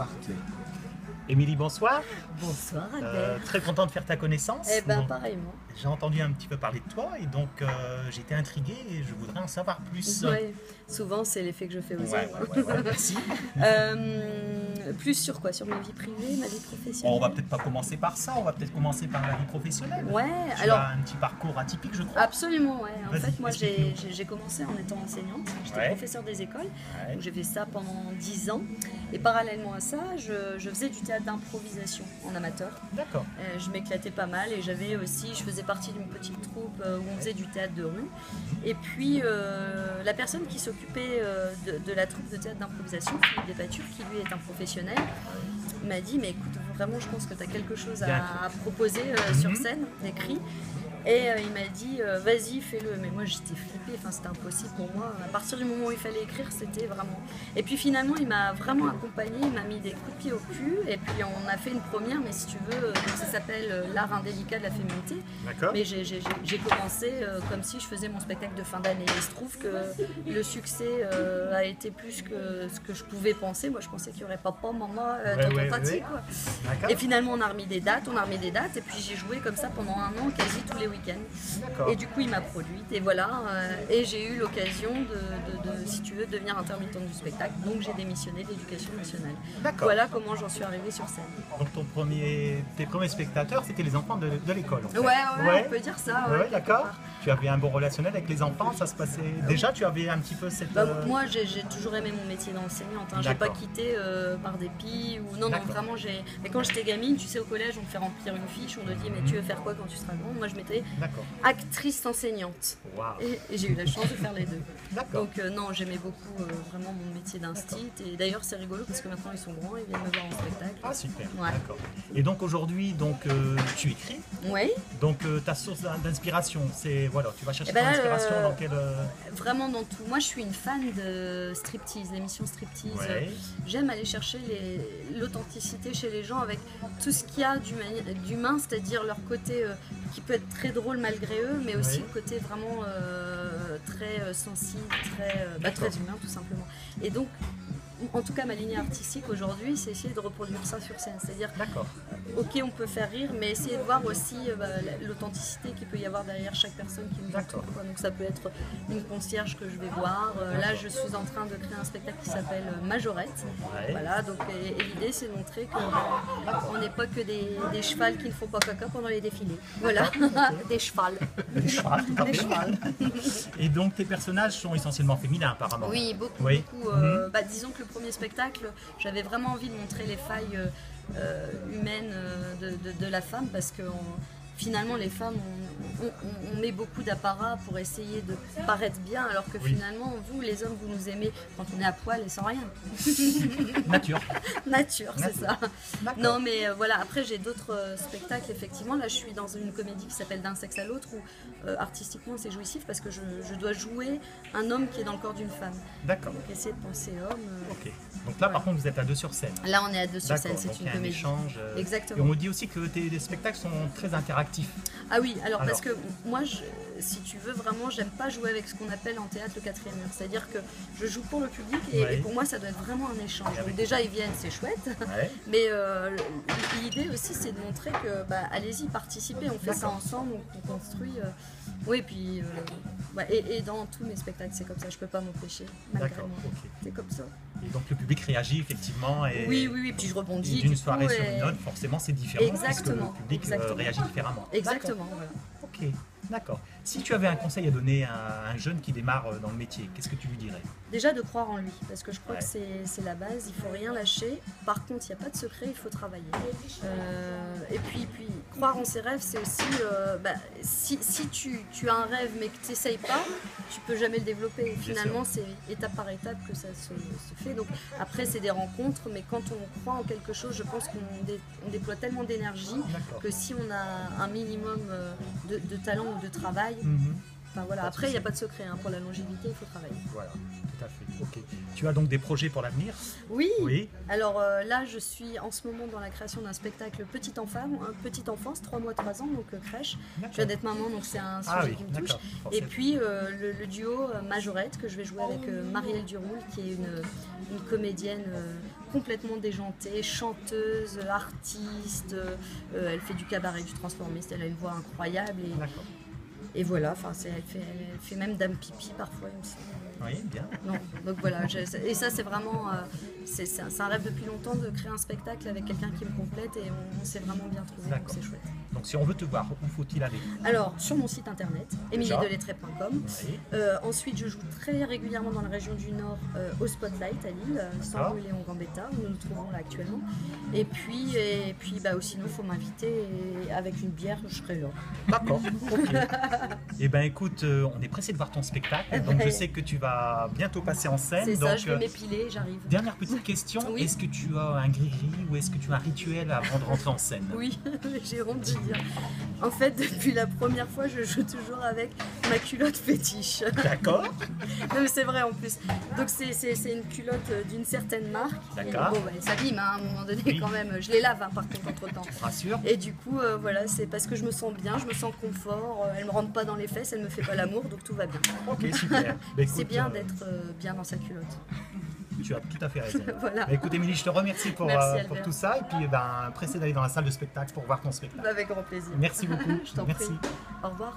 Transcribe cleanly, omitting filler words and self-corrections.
Barclay. Émilie, bonsoir. Bonsoir Albert. Très content de faire ta connaissance. Eh ben pareillement. J'ai entendu un petit peu parler de toi et donc j'étais intriguée et je voudrais en savoir plus. Ouais, souvent c'est l'effet que je fais aux autres. Ouais, merci. Plus sur quoi? Sur ma vie privée, ma vie professionnelle? Bon, on va peut-être pas commencer par ça, on va peut-être commencer par la vie professionnelle. Ouais, tu alors. as un petit parcours atypique, je crois. Absolument, ouais. En fait, moi explique-nous. j'ai commencé en étant enseignante. J'étais Ouais. professeure des écoles. Ouais. Donc j'ai fait ça pendant 10 ans. Et parallèlement à ça, je faisais du théâtre d'improvisation en amateur. D'accord. Je m'éclatais pas mal et je faisais partie d'une petite troupe où on faisait du théâtre de rue. Et puis la personne qui s'occupait de la troupe de théâtre d'improvisation, Philippe Despature, qui lui est un professionnel, m'a dit mais écoute, vraiment je pense que tu as quelque chose à proposer sur scène, d'écrit. Et il m'a dit vas-y fais-le, mais moi j'étais flippée, enfin, c'était impossible pour moi. À partir du moment où il fallait écrire, c'était vraiment... Et puis finalement il m'a vraiment accompagnée, il m'a mis des coups de pied au cul et puis on a fait une première, mais si tu veux, ça s'appelle l'art indélicat de la féminité. D'accord. Mais j'ai commencé comme si je faisais mon spectacle de fin d'année. Il se trouve que le succès a été plus que ce que je pouvais penser. Moi je pensais qu'il n'y aurait papa, maman, tati, quoi. D'accord. Et finalement on a remis des dates, et puis j'ai joué comme ça pendant un an, quasi tous les week-ends. D'accord. Et du coup il m'a produite et voilà, et j'ai eu l'occasion si tu veux, de devenir intermittente du spectacle, donc j'ai démissionné de l'éducation nationale. D'accord. Voilà comment j'en suis arrivée sur scène. Donc tes premiers spectateurs, c'était les enfants de l'école en fait. Ouais, on peut dire ça. Ouais, d'accord. Tu avais un bon relationnel avec les enfants, ça se passait... Déjà, tu avais un petit peu cette... Moi, j'ai toujours aimé mon métier d'enseignante. Hein. J'ai pas quitté par dépit ou non, vraiment. Mais quand j'étais gamine, tu sais, au collège, on te fait remplir une fiche, on te dit mais tu veux faire quoi quand tu seras grande? Moi, je m'étais actrice enseignante. Wow. Et j'ai eu la chance de faire les deux. D'accord. Donc non, j'aimais beaucoup vraiment mon métier d'instit. Et d'ailleurs, c'est rigolo parce que maintenant ils sont grands, ils viennent me voir en spectacle. Ah super. Ouais. D'accord. Et donc aujourd'hui, tu écris. Oui. Donc ta source d'inspiration, c'est voilà, tu vas chercher ton inspiration dans quelle... Vraiment dans tout. Moi, je suis une fan de striptease, l'émission striptease. Ouais. J'aime aller chercher l'authenticité chez les gens avec tout ce qu'il y a d'humain, c'est-à-dire leur côté qui peut être très drôle malgré eux, mais aussi le côté vraiment très sensible, très humain tout simplement. Et donc, en tout cas, ma ligne artistique aujourd'hui, c'est essayer de reproduire ça sur scène. C'est-à-dire, ok, on peut faire rire, mais essayer de voir aussi l'authenticité qu'il peut y avoir derrière chaque personne qui nous entoure. Donc ça peut être une concierge que je vais voir. Là, je suis en train de créer un spectacle qui s'appelle Majorette. Voilà, donc, et l'idée, c'est de montrer qu'on n'est pas que des chevals qui ne font pas caca pendant les défilés. Voilà, des chevals. Des chevals. Des chevals. Et donc tes personnages sont essentiellement féminins apparemment. Oui, beaucoup. Disons que le premier spectacle, j'avais vraiment envie de montrer les failles humaines de la femme parce que finalement les femmes on met beaucoup d'apparat pour essayer de paraître bien alors que finalement vous les hommes vous nous aimez quand on est à poil et sans rien. Nature, c'est ça. Non mais voilà, après j'ai d'autres spectacles effectivement. Là je suis dans une comédie qui s'appelle D'un sexe à l'autre où artistiquement c'est jouissif parce que je dois jouer un homme qui est dans le corps d'une femme. D'accord. Donc essayer de penser homme. Ok. Donc là par contre vous êtes à deux sur scène. Là on est à deux sur scène, c'est une comédie. Échange. Exactement. Et on me dit aussi que tes spectacles sont très interactifs. Ah oui, alors parce que moi, si tu veux, vraiment, j'aime pas jouer avec ce qu'on appelle en théâtre le quatrième mur. C'est-à-dire que je joue pour le public et pour moi, ça doit être vraiment un échange. Donc déjà, ils viennent, c'est chouette. Mais l'idée aussi, c'est de montrer que, allez-y, participez, on fait ça ensemble, on construit. Oui, puis... et dans tous mes spectacles, c'est comme ça, je peux pas m'empêcher. D'accord, c'est comme ça. Et donc le public réagit effectivement. Et oui, puis je rebondis. D'une soirée sur une autre, forcément c'est différent. Exactement. Parce que le public réagit différemment. Exactement, voilà. Ok, d'accord. Si tu avais un conseil à donner à un jeune qui démarre dans le métier, qu'est-ce que tu lui dirais? Déjà de croire en lui, parce que je crois que c'est la base, il ne faut rien lâcher. Par contre, il n'y a pas de secret, il faut travailler. Et puis croire en ses rêves, c'est aussi, si tu as un rêve mais que tu n'essayes pas, tu ne peux jamais le développer. Finalement, c'est étape par étape que ça se fait. Donc après, c'est des rencontres, mais quand on croit en quelque chose, je pense qu'on déploie tellement d'énergie que si on a un minimum de talent ou de travail, voilà. Après, il n'y a pas de secret. Pour la longévité, il faut travailler. Voilà, tout à fait. Ok. Tu as donc des projets pour l'avenir? Oui. Alors là, je suis en ce moment dans la création d'un spectacle petite enfance, 3 mois, 3 ans, donc crèche. Je viens d'être maman, donc c'est un sujet qui me touche. Et puis le duo Majorette que je vais jouer avec Marielle Duroul, qui est une comédienne complètement déjantée, chanteuse, artiste, elle fait du cabaret, du transformiste, elle a une voix incroyable et voilà, enfin elle fait même dame pipi parfois, il me semble. Oui, bien. Non, donc voilà, et ça c'est vraiment, c'est un rêve depuis longtemps de créer un spectacle avec quelqu'un qui me complète et on s'est vraiment bien trouvé, donc c'est chouette. Donc si on veut te voir, où faut-il aller? Alors sur mon site internet, emiliedelettré.com. Oui. Ensuite je joue très régulièrement dans la région du Nord au Spotlight à Lille, Istanbul et en Gambetta, où nous nous trouvons là actuellement. Et puis sinon il faut m'inviter et avec une bière je serai là. D'accord, ok. Eh ben écoute, on est pressé de voir ton spectacle, donc je sais que tu vas bientôt passer en scène. C'est donc, ça, je vais m'épiler, j'arrive. Dernière petite question, Oui. Est-ce que tu as un gris-gris ou est-ce que tu as un rituel avant de rentrer en scène? Oui, j'ai honte de dire. En fait, depuis la première fois, je joue toujours avec ma culotte fétiche. D'accord. Non, mais c'est vrai en plus. Donc c'est une culotte d'une certaine marque. D'accord. Bon, bah, ça abîme à un moment donné quand même. Je les lave par contre entre temps. Rassure. Et du coup, voilà, c'est parce que je me sens bien, je me sens confort. Elle me rentre pas dans les fesses, elle me fait pas l'amour, donc tout va bien. Ok, super. Bah, C'est bien d'être bien dans sa culotte. Tu as tout à fait raison. Voilà. Bah, écoute Émilie, je te remercie pour tout ça et puis pressé d'aller dans la salle de spectacle pour voir ton spectacle. Avec grand plaisir. Merci beaucoup. Je t'en Merci. prie. Au revoir.